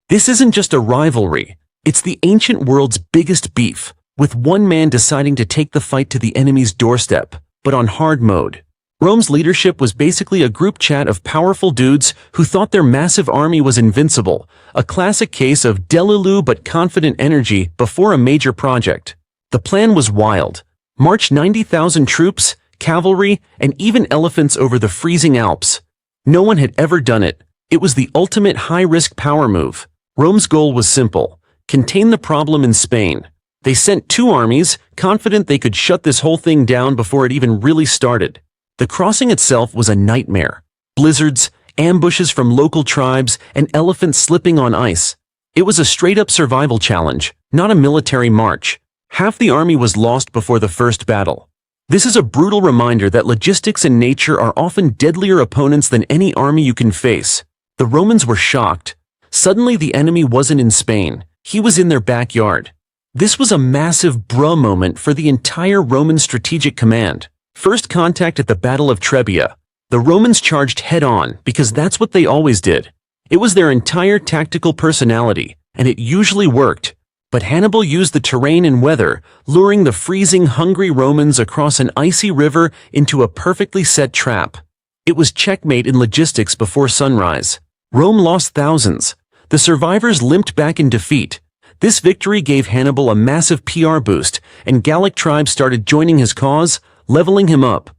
This isn't just a rivalry, it's the ancient world's biggest beef, with one man deciding to take the fight to the enemy's doorstep, but on hard mode. Rome's leadership was basically a group chat of powerful dudes who thought their massive army was invincible, a classic case of delulu but confident energy before a major project. The plan was wild. March 90,000 troops, cavalry, and even elephants over the freezing Alps. No one had ever done it. It was the ultimate high-risk power move. Rome's goal was simple: contain the problem in Spain. They sent 2 armies, confident they could shut this whole thing down before it even really started. The crossing itself was a nightmare. Blizzards, ambushes from local tribes, and elephants slipping on ice. It was a straight-up survival challenge, not a military march. Half the army was lost before the first battle. This is a brutal reminder that logistics and nature are often deadlier opponents than any army you can face. The Romans were shocked. Suddenly the enemy wasn't in Spain, he was in their backyard. This was a massive bruh moment for the entire Roman strategic command. First contact at the Battle of Trebia. The Romans charged head-on because that's what they always did. It was their entire tactical personality, and it usually worked. But Hannibal used the terrain and weather, luring the freezing, hungry Romans across an icy river into a perfectly set trap. It was checkmate in logistics before sunrise. Rome lost thousands. The survivors limped back in defeat. This victory gave Hannibal a massive PR boost, and Gallic tribes started joining his cause, leveling him up.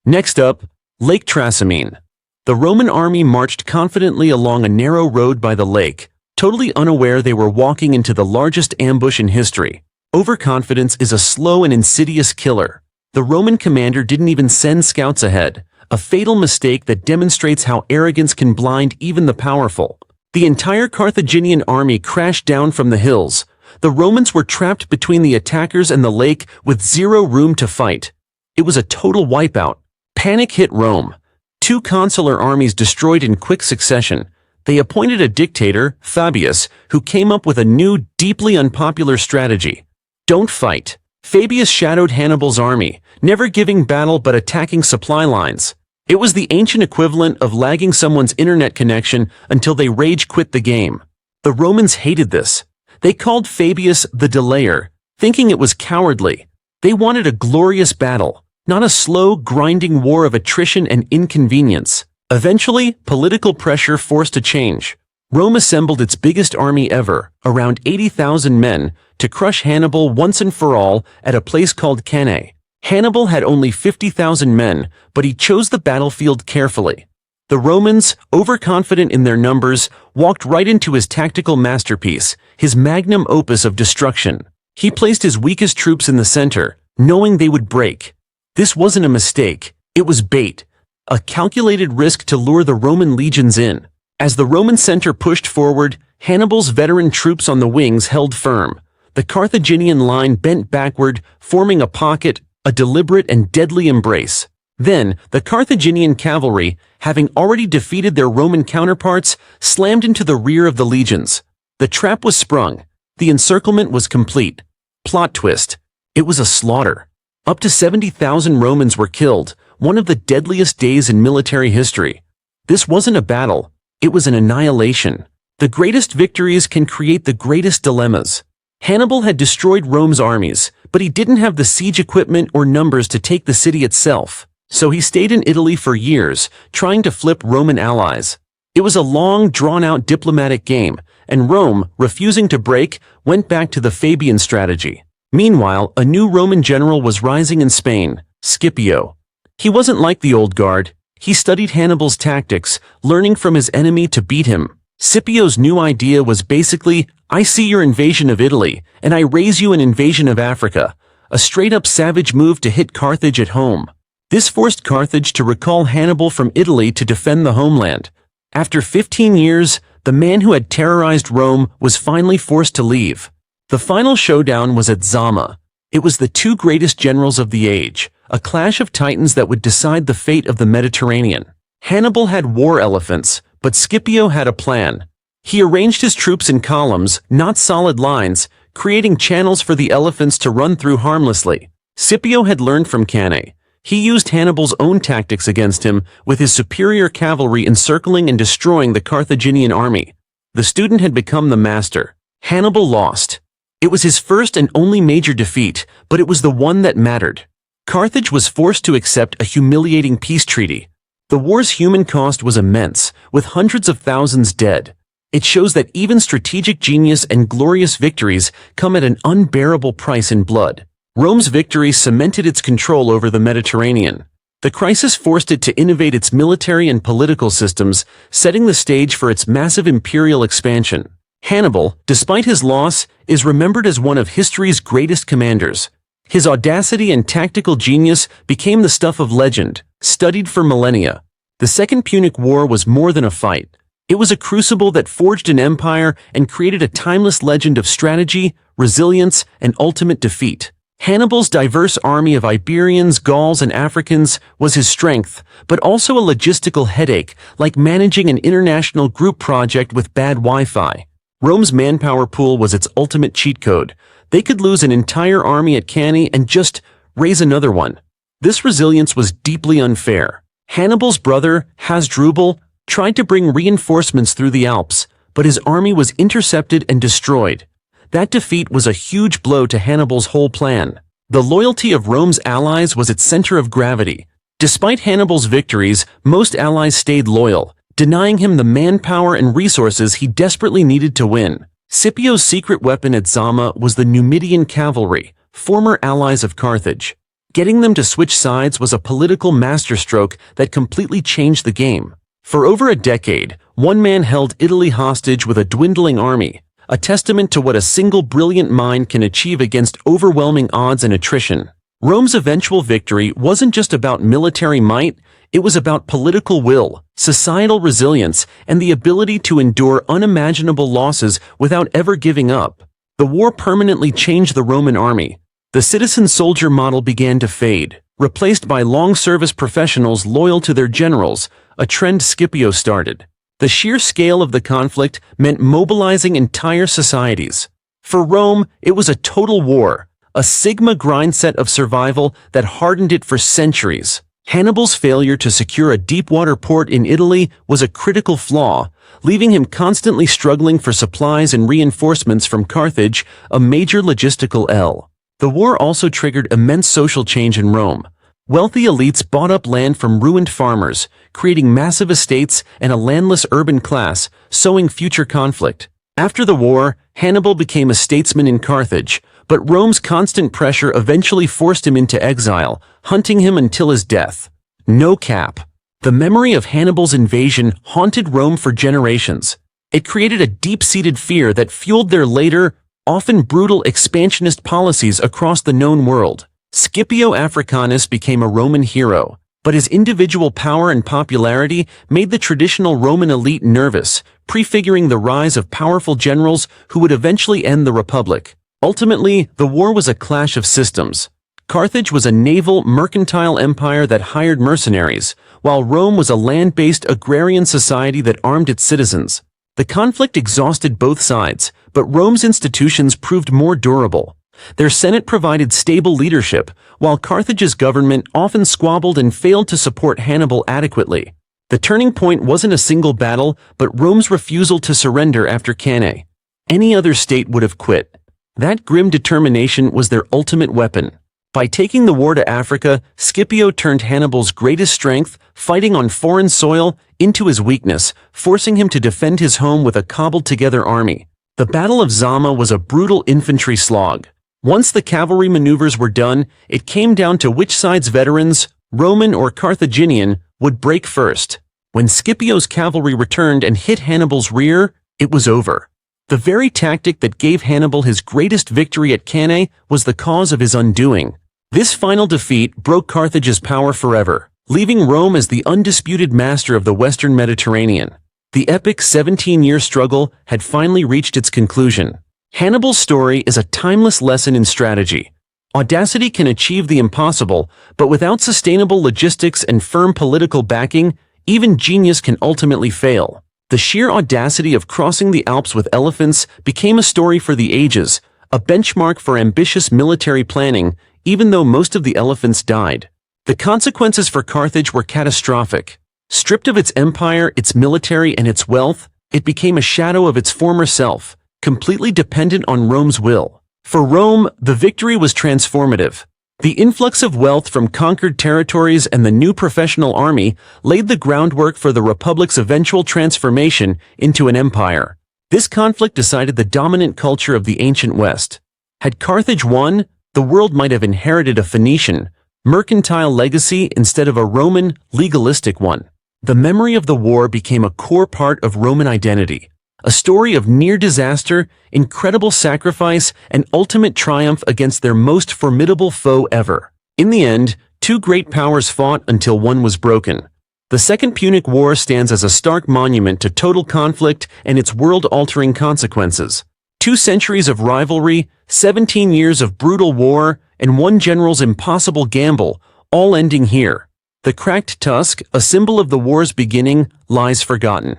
Next up, Lake Trasimene. The Roman army marched confidently along a narrow road by the lake, totally unaware they were walking into the largest ambush in history. Overconfidence is a slow and insidious killer. The Roman commander didn't even send scouts ahead, a fatal mistake that demonstrates how arrogance can blind even the powerful. The entire Carthaginian army crashed down from the hills. The Romans were trapped between the attackers and the lake with zero room to fight. It was a total wipeout. Panic hit Rome. 2 consular armies destroyed in quick succession. They appointed a dictator, Fabius, who came up with a new, deeply unpopular strategy. Don't fight. Fabius shadowed Hannibal's army, never giving battle but attacking supply lines. It was the ancient equivalent of lagging someone's internet connection until they rage quit the game. The Romans hated this. They called Fabius the Delayer, thinking it was cowardly. They wanted a glorious battle, not a slow, grinding war of attrition and inconvenience. Eventually, political pressure forced a change. Rome assembled its biggest army ever, around 80,000 men, to crush Hannibal once and for all at a place called Cannae. Hannibal had only 50,000 men, but he chose the battlefield carefully. The Romans, overconfident in their numbers, walked right into his tactical masterpiece, his magnum opus of destruction. He placed his weakest troops in the center, knowing they would break. This wasn't a mistake, it was bait, a calculated risk to lure the Roman legions in. As the Roman center pushed forward, Hannibal's veteran troops on the wings held firm. The Carthaginian line bent backward, forming a pocket, a deliberate and deadly embrace. Then, the Carthaginian cavalry, having already defeated their Roman counterparts, slammed into the rear of the legions. The trap was sprung. The encirclement was complete. Plot twist. It was a slaughter. Up to 70,000 Romans were killed, one of the deadliest days in military history. This wasn't a battle, it was an annihilation. The greatest victories can create the greatest dilemmas. Hannibal had destroyed Rome's armies, but he didn't have the siege equipment or numbers to take the city itself. So he stayed in Italy for years, trying to flip Roman allies. It was a long, drawn-out diplomatic game, and Rome, refusing to break, went back to the Fabian strategy. Meanwhile, a new Roman general was rising in Spain, Scipio. He wasn't like the old guard. He studied Hannibal's tactics, learning from his enemy to beat him. Scipio's new idea was basically, I see your invasion of Italy, and I raise you an invasion of Africa, a straight-up savage move to hit Carthage at home. This forced Carthage to recall Hannibal from Italy to defend the homeland. After 15 years, the man who had terrorized Rome was finally forced to leave. The final showdown was at Zama. It was the 2 greatest generals of the age, a clash of titans that would decide the fate of the Mediterranean. Hannibal had war elephants, but Scipio had a plan. He arranged his troops in columns, not solid lines, creating channels for the elephants to run through harmlessly. Scipio had learned from Cannae. He used Hannibal's own tactics against him, with his superior cavalry encircling and destroying the Carthaginian army. The student had become the master. Hannibal lost. It was his first and only major defeat, but it was the one that mattered. Carthage was forced to accept a humiliating peace treaty. The war's human cost was immense, with hundreds of thousands dead. It shows that even strategic genius and glorious victories come at an unbearable price in blood. Rome's victory cemented its control over the Mediterranean. The crisis forced it to innovate its military and political systems, setting the stage for its massive imperial expansion. Hannibal, despite his loss, is remembered as one of history's greatest commanders. His audacity and tactical genius became the stuff of legend, studied for millennia. The Second Punic War was more than a fight. It was a crucible that forged an empire and created a timeless legend of strategy, resilience, and ultimate defeat. Hannibal's diverse army of Iberians, Gauls, and Africans was his strength, but also a logistical headache, like managing an international group project with bad Wi-Fi. Rome's manpower pool was its ultimate cheat code. They could lose an entire army at Cannae and just raise another one. This resilience was deeply unfair. Hannibal's brother, Hasdrubal, tried to bring reinforcements through the Alps, but his army was intercepted and destroyed. That defeat was a huge blow to Hannibal's whole plan. The loyalty of Rome's allies was its center of gravity. Despite Hannibal's victories, most allies stayed loyal, denying him the manpower and resources he desperately needed to win. Scipio's secret weapon at Zama was the Numidian cavalry, former allies of Carthage. Getting them to switch sides was a political masterstroke that completely changed the game. For over a decade, one man held Italy hostage with a dwindling army, a testament to what a single brilliant mind can achieve against overwhelming odds and attrition. Rome's eventual victory wasn't just about military might, it was about political will, societal resilience, and the ability to endure unimaginable losses without ever giving up. The war permanently changed the Roman army. The citizen-soldier model began to fade, replaced by long-service professionals loyal to their generals, a trend Scipio started. The sheer scale of the conflict meant mobilizing entire societies. For Rome, it was a total war, a Sigma grind set of survival that hardened it for centuries. Hannibal's failure to secure a deep-water port in Italy was a critical flaw, leaving him constantly struggling for supplies and reinforcements from Carthage, a major logistical L. The war also triggered immense social change in Rome. Wealthy elites bought up land from ruined farmers, creating massive estates and a landless urban class, sowing future conflict. After the war, Hannibal became a statesman in Carthage, but Rome's constant pressure eventually forced him into exile, hunting him until his death. No cap. The memory of Hannibal's invasion haunted Rome for generations. It created a deep-seated fear that fueled their later, often brutal expansionist policies across the known world. Scipio Africanus became a Roman hero, but his individual power and popularity made the traditional Roman elite nervous, prefiguring the rise of powerful generals who would eventually end the Republic. Ultimately, the war was a clash of systems. Carthage was a naval, mercantile empire that hired mercenaries, while Rome was a land-based agrarian society that armed its citizens. The conflict exhausted both sides, but Rome's institutions proved more durable. Their Senate provided stable leadership, while Carthage's government often squabbled and failed to support Hannibal adequately. The turning point wasn't a single battle, but Rome's refusal to surrender after Cannae. Any other state would have quit. That grim determination was their ultimate weapon. By taking the war to Africa, Scipio turned Hannibal's greatest strength, fighting on foreign soil, into his weakness, forcing him to defend his home with a cobbled-together army. The Battle of Zama was a brutal infantry slog. Once the cavalry maneuvers were done, it came down to which side's veterans, Roman or Carthaginian, would break first. When Scipio's cavalry returned and hit Hannibal's rear, it was over. The very tactic that gave Hannibal his greatest victory at Cannae was the cause of his undoing. This final defeat broke Carthage's power forever, leaving Rome as the undisputed master of the Western Mediterranean. The epic 17-year struggle had finally reached its conclusion. Hannibal's story is a timeless lesson in strategy. Audacity can achieve the impossible, but without sustainable logistics and firm political backing, even genius can ultimately fail. The sheer audacity of crossing the Alps with elephants became a story for the ages, a benchmark for ambitious military planning, even though most of the elephants died. The consequences for Carthage were catastrophic. Stripped of its empire, its military, and its wealth, it became a shadow of its former self, completely dependent on Rome's will. For Rome, the victory was transformative. The influx of wealth from conquered territories and the new professional army laid the groundwork for the Republic's eventual transformation into an empire. This conflict decided the dominant culture of the ancient West. Had Carthage won, the world might have inherited a Phoenician, mercantile legacy instead of a Roman, legalistic one. The memory of the war became a core part of Roman identity, a story of near disaster, incredible sacrifice, and ultimate triumph against their most formidable foe ever. In the end, two great powers fought until one was broken. The Second Punic War stands as a stark monument to total conflict and its world-altering consequences. 2 centuries of rivalry, 17 years of brutal war, and one general's impossible gamble, all ending here. The cracked tusk, a symbol of the war's beginning, lies forgotten.